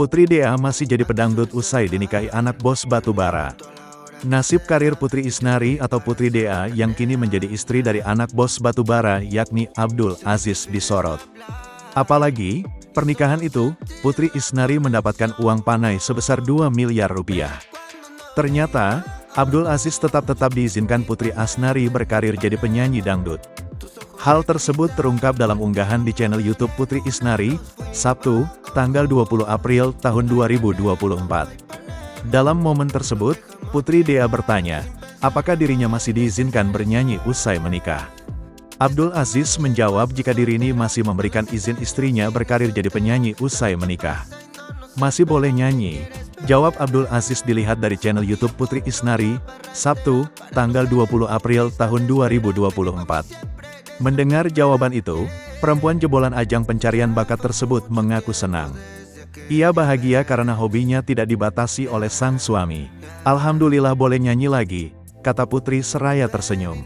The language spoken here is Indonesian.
Putri Dea masih jadi pedangdut usai dinikahi anak bos batubara. Nasib karir Putri Isnari atau Putri Dea yang kini menjadi istri dari anak bos batubara yakni Abdul Aziz disorot. Apalagi, pernikahan itu, Putri Isnari mendapatkan uang panai sebesar 2 miliar rupiah. Ternyata, Abdul Aziz tetap diizinkan Putri Asnari berkarir jadi penyanyi dangdut. Hal tersebut terungkap dalam unggahan di channel YouTube Putri Isnari, Sabtu, tanggal 20 April tahun 2024. Dalam momen tersebut, Putri Dea bertanya, apakah dirinya masih diizinkan bernyanyi usai menikah. Abdul Aziz menjawab jika diri ini masih memberikan izin istrinya berkarir jadi penyanyi usai menikah. Masih boleh nyanyi, jawab Abdul Aziz dilihat dari channel YouTube Putri Isnari, Sabtu, tanggal 20 April tahun 2024. Mendengar jawaban itu, perempuan jebolan ajang pencarian bakat tersebut mengaku senang. Ia bahagia karena hobinya tidak dibatasi oleh sang suami. Alhamdulillah boleh nyanyi lagi, kata Putri seraya tersenyum.